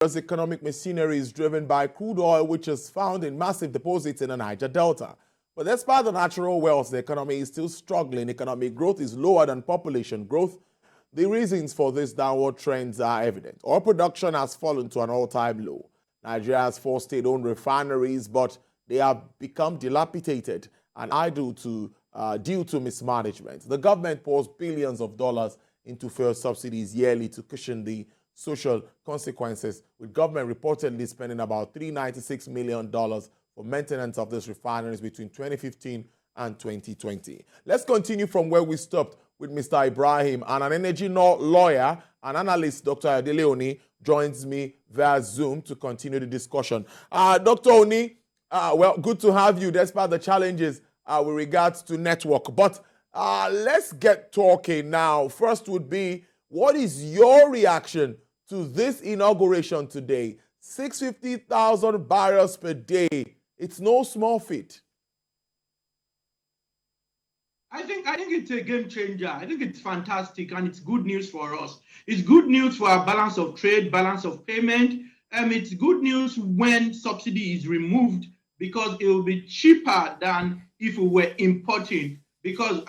Economic machinery is driven by crude oil, which is found in massive deposits in the Niger Delta. But despite the natural wealth, the economy is still struggling. Economic growth is lower than population growth. The reasons for these downward trends are evident. Oil production has fallen to an all-time low. Nigeria has 4 state-owned refineries, but they have become dilapidated and idle due to mismanagement. The government pours billions of dollars into fuel subsidies yearly to cushion the social consequences, with government reportedly spending about $396 million for maintenance of these refineries between 2015 and 2020. Let's continue from where we stopped with Mr. Ibrahim, and an energy lawyer and analyst, Dr. Ayodele Oni, joins me via Zoom to continue the discussion. Dr. Oni, well, good to have you despite the challenges with regards to network. But let's get talking now. First would be, what is your reaction to this inauguration today? 650,000 barrels per day. It's no small feat. I think it's a game changer. I think it's fantastic, and it's good news for us. It's good news for our balance of trade, balance of payment. It's good news when subsidy is removed, because it will be cheaper than if we were importing. Because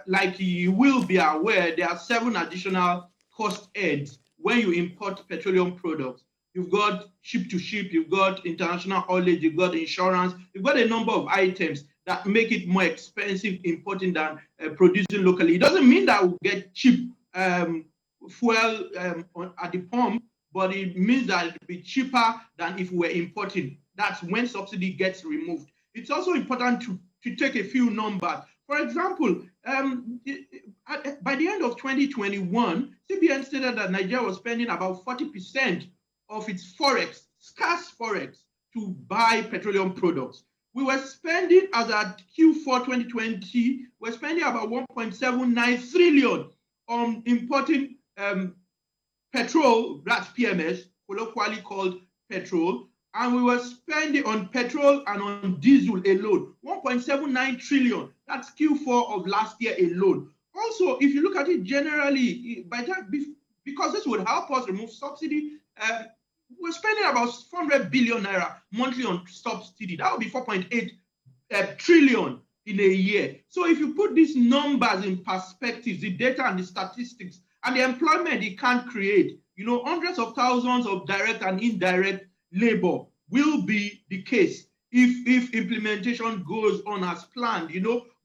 like you will be aware, there are 7 additional cost heads when you import petroleum products. You've got ship to ship, you've got international haulage, you've got insurance, you've got a number of items that make it more expensive importing than producing locally. It doesn't mean that we'll get cheap fuel at the pump, but it means that it'll be cheaper than if we were importing. That's when subsidy gets removed. It's also important to take a few numbers. For example, by the end of 2021, CBN stated that Nigeria was spending about 40% of its forex, scarce forex, to buy petroleum products. We were spending, as at Q4 2020, we're spending about 1.79 trillion on importing petrol, that's PMS, colloquially called petrol, and we were spending on petrol and on diesel alone, 1.79 trillion. That's Q4 of last year alone. Also, if you look at it generally, by that, because this would help us remove subsidy, we're spending about 400 billion naira monthly on subsidy. That would be 4.8 trillion in a year. So if you put these numbers in perspective, the data and the statistics and the employment it can create, hundreds of thousands of direct and indirect labor will be the case if implementation goes on as planned.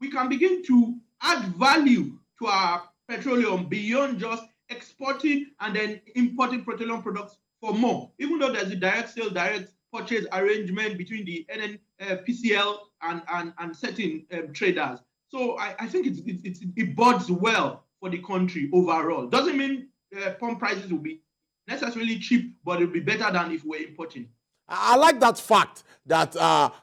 We can begin to add value to our petroleum beyond just exporting and then importing petroleum products for more, even though there's a direct sale, direct purchase arrangement between the NNPCL and certain traders. So I think it bodes well for the country overall. Doesn't mean pump prices will be necessarily cheap, but it'll be better than if we're importing. I like that fact that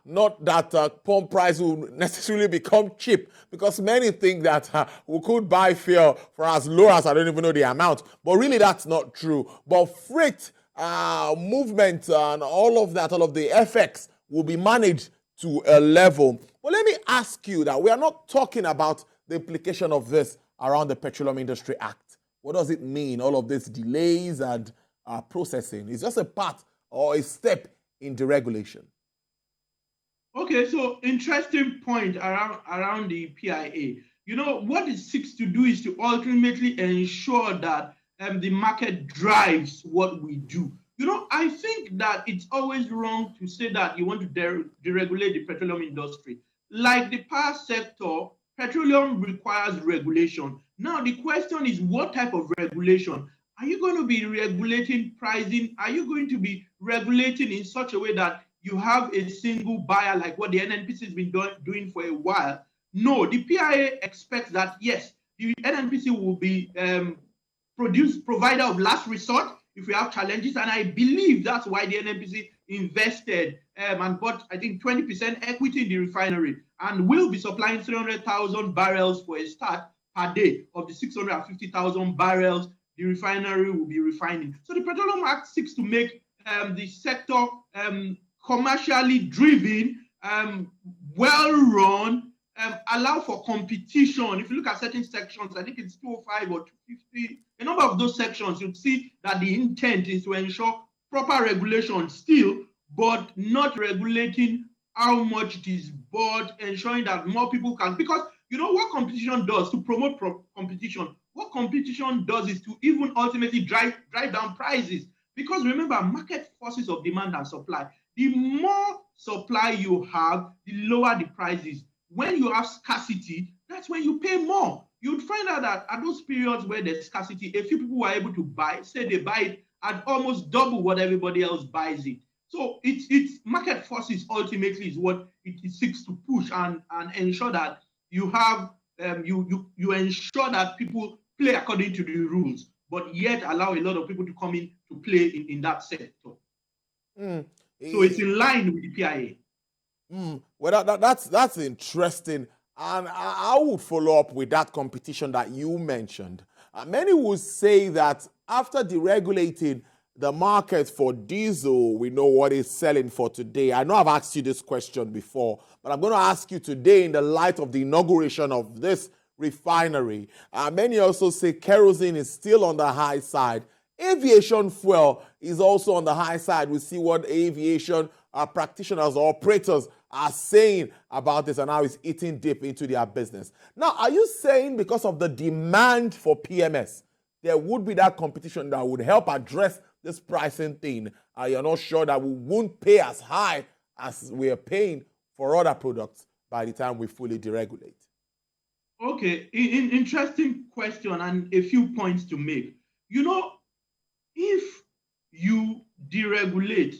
not that pump price will necessarily become cheap, because many think that we could buy fuel for as low as, I don't even know the amount, but really that's not true. But freight movement and all of the FX will be managed to a level. But let me ask you that we are not talking about the implication of this around the Petroleum Industry Act. What does it mean, all of these delays and processing? It's just a part or a step in deregulation. Okay, so interesting point around the PIA. What it seeks to do is to ultimately ensure that the market drives what we do. I think that it's always wrong to say that you want to deregulate the petroleum industry. Like the power sector, petroleum requires regulation. Now, the question is, what type of regulation? Are you going to be regulating pricing? Are you going to be regulating in such a way that you have a single buyer like what the NNPC has been doing for a while? No, the PIA expects that, yes, the NNPC will be provider of last resort if we have challenges. And I believe that's why the NNPC invested and bought, I think, 20% equity in the refinery and will be supplying 300,000 barrels for a start per day of the 650,000 barrels the refinery will be refining. So the Petroleum Act seeks to make the sector commercially driven, well-run, allow for competition. If you look at certain sections, I think it's 205 or 250, a number of those sections, you'll see that the intent is to ensure proper regulation still, but not regulating how much it is bought, ensuring that more people can, because you know what competition does to promote competition. What competition does is to even ultimately drive down prices. Because remember, market forces of demand and supply. The more supply you have, the lower the prices. When you have scarcity, that's when you pay more. You'd find out that at those periods where there's scarcity, a few people were able to buy, say they buy it at almost double what everybody else buys it. So it's market forces ultimately is what it seeks to push and ensure that you have you ensure that people play according to the rules, but yet allow a lot of people to come in to play in that sector. So it's in line with the PIA. Well, that's interesting. And I would follow up with that competition that you mentioned. Many would say that after deregulating the market for diesel, we know what it's selling for today. I know I've asked you this question before, but I'm going to ask you today in the light of the inauguration of this refinery. Many also say kerosene is still on the high side. Aviation fuel is also on the high side. We see what aviation practitioners or operators are saying about this and how it's eating deep into their business. Now, are you saying because of the demand for PMS, there would be that competition that would help address this pricing thing? You're not sure that we won't pay as high as we are paying for other products by the time we fully deregulate? Okay, interesting question and a few points to make. You know, if you deregulate,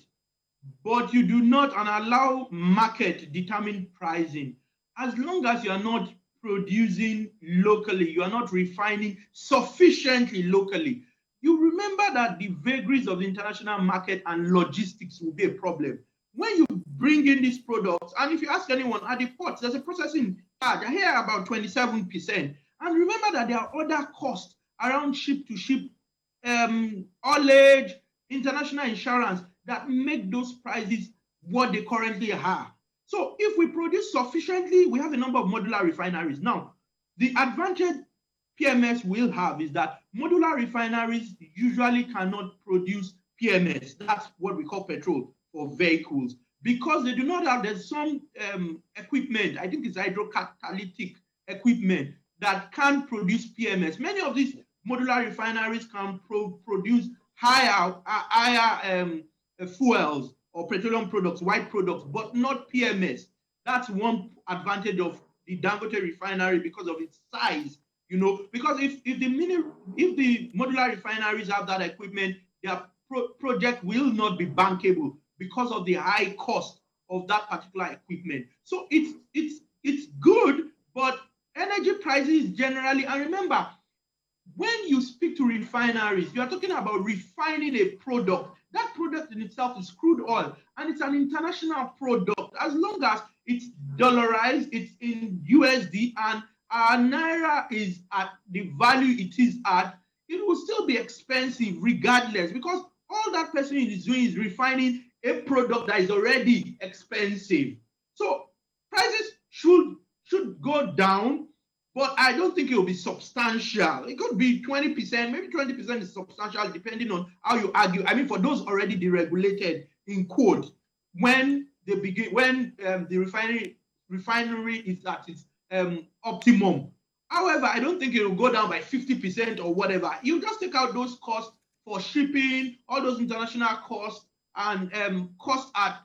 but you do not and allow market determine pricing, as long as you are not producing locally, you are not refining sufficiently locally, you remember that the vagaries of the international market and logistics will be a problem. When you bring in these products, and if you ask anyone at the ports, there's a processing charge. I hear about 27%. And remember that there are other costs around ship to ship, haulage, international insurance that make those prices what they currently are. So if we produce sufficiently, we have a number of modular refineries. Now, the advantage PMS will have is that modular refineries usually cannot produce PMS. That's what we call petrol for vehicles, because they do not have, there's some equipment, I think it's hydrocatalytic equipment that can produce PMS. Many of these modular refineries can produce higher fuels or petroleum products, white products, but not PMS. That's one advantage of the Dangote Refinery because of its size, you know, because if the modular refineries have that equipment, their project will not be bankable because of the high cost of that particular equipment. So it's good, but energy prices generally, and remember, when you speak to refineries, you are talking about refining a product. That product in itself is crude oil, and it's an international product. As long as it's dollarized, it's in USD, and our naira is at the value it is at, it will still be expensive regardless, because all that person is doing is refining a product that is already expensive. So prices should go down, but I don't think it will be substantial. It could be 20%, maybe 20% is substantial, depending on how you argue. I mean, for those already deregulated, in quote, when they begin, when the refinery is at its optimum. However, I don't think it will go down by 50% or whatever. You just take out those costs for shipping, all those international costs, and costs at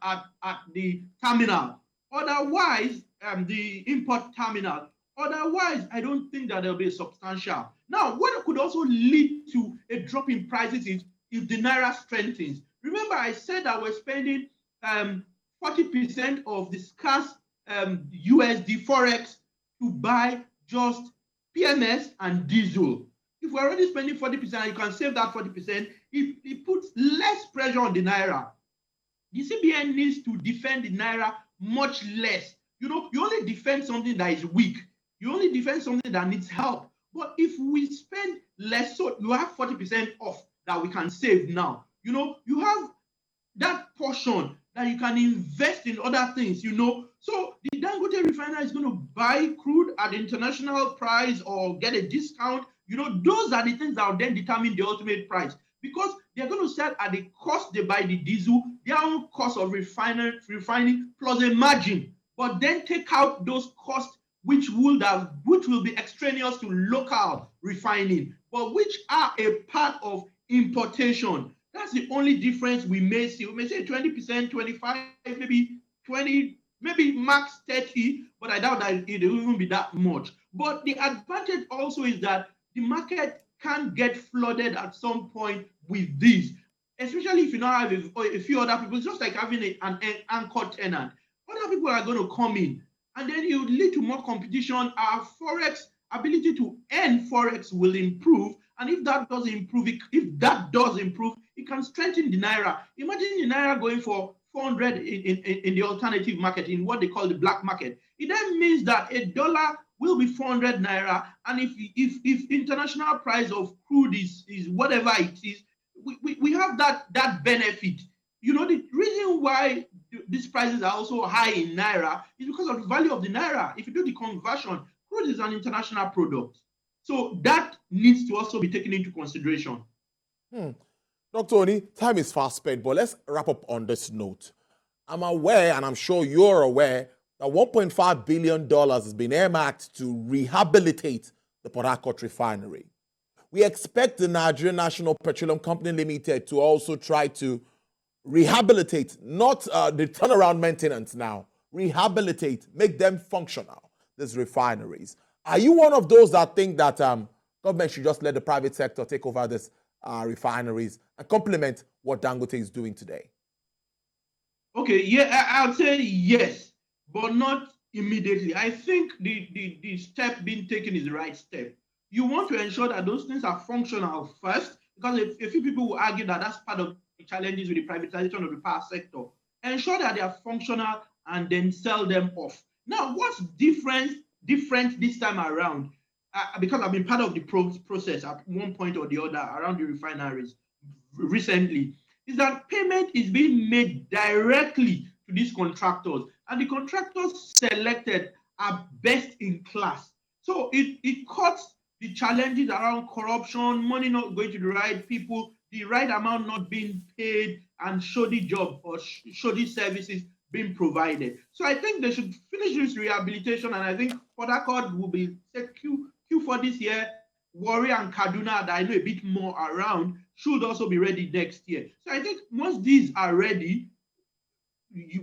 the terminal. Otherwise, the import terminal. Otherwise, I don't think that there'll be a substantial. Now, what could also lead to a drop in prices is if the naira strengthens. Remember, I said that we're spending 40% of the scarce USD forex to buy just PMS and diesel. If we're already spending 40%, you can save that 40%. It puts less pressure on the naira. The CBN needs to defend the naira much less. You know, you only defend something that is weak. You only defend something that needs help. But if we spend less, so you have 40% off that we can save now. You know, you have that portion that you can invest in other things, you know. So the Dangote Refinery is going to buy crude at the international price or get a discount. You know, those are the things that will then determine the ultimate price. Because they're going to sell at the cost they buy the diesel, their own cost of refining plus a margin, but then take out those costs which will be extraneous to local refining, but which are a part of importation. That's the only difference we may see. We may say 20%, 25%, maybe 20%, maybe max 30%, but I doubt that it will even be that much. But the advantage also is that the market can get flooded at some point with this, especially if you now have a few other people. It's just like having an anchor tenant. Other people are going to come in, and then it will lead to more competition. Our forex ability to earn forex will improve, and if that does improve, it can strengthen the naira. Imagine the naira going for 400 in the alternative market, in what they call the black market. It then means that a dollar will be 400 naira, and if international price of crude is whatever it is, we have that benefit. You know, the reason why these prices are also high in naira is because of the value of the naira. If you do the conversion, crude is an international product, so that needs to also be taken into consideration. Dr. Oni, time is fast spent, but let's wrap up on this note. I'm aware, and I'm sure you're aware, that $1.5 billion has been earmarked to rehabilitate the Port Harcourt Refinery. We expect the Nigerian National Petroleum Company Limited to also try to rehabilitate, not the turnaround maintenance now, rehabilitate, make them functional, these refineries. Are you one of those that think that government should just let the private sector take over these refineries and complement what Dangote is doing today? Okay, yeah, I'll say yes, but not immediately. I think the step being taken is the right step. You want to ensure that those things are functional first, because a few people will argue that that's part of the challenges with the privatization of the power sector. Ensure that they are functional and then sell them off. Now, what's different this time around, because I've been part of the process at one point or the other around the refineries recently, is that payment is being made directly to these contractors, and the contractors selected are best in class. So it cuts the challenges around corruption, money not going to the right people, the right amount not being paid, and shoddy job or shoddy services being provided. So I think they should finish this rehabilitation, and I think Port Harcourt will be Q4 this year. Warri and Kaduna, that I know a bit more around, should also be ready next year. So I think once these are ready,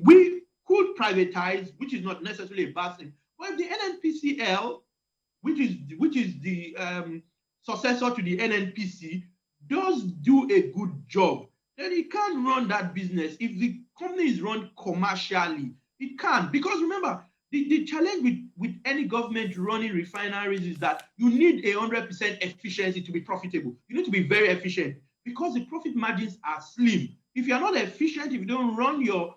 we could privatize, which is not necessarily a bad thing. But if the NNPCL, which is the successor to the NNPC, does do a good job, then it can run that business. If the company is run commercially, it can. Because remember, the challenge with any government running refineries is that you need 100% efficiency to be profitable. You need to be very efficient, because the profit margins are slim. If you are not efficient, if you don't run your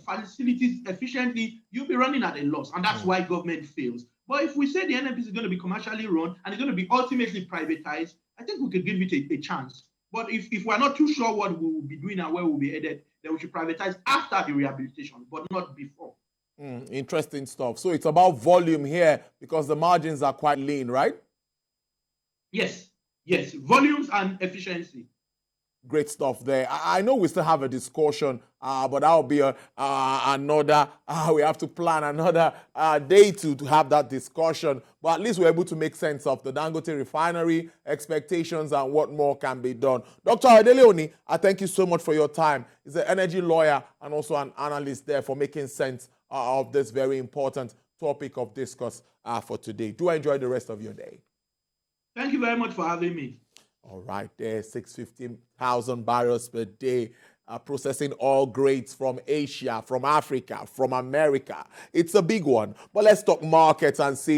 facilities efficiently, you'll be running at a loss, and that's why government fails. But if we say the NNPC is going to be commercially run and it's going to be ultimately privatized, I think we could give it a chance. But if we're not too sure what we will be doing and where we'll be headed, then we should privatize after the rehabilitation, but not before. Interesting stuff. So it's about volume here, because the margins are quite lean, right? Yes. Volumes and efficiency. Great stuff there. I know we still have a discussion, but that'll be another, we have to plan another day to have that discussion. But at least we're able to make sense of the Dangote Refinery, expectations, and what more can be done. Dr. Ayodele Oni, I thank you so much for your time. He's an energy lawyer and also an analyst there, for making sense of this very important topic of discourse for today. Do enjoy the rest of your day. Thank you very much for having me. All right, there, 650,000 barrels per day, processing all grades from Asia, from Africa, from America. It's a big one. But let's talk markets and see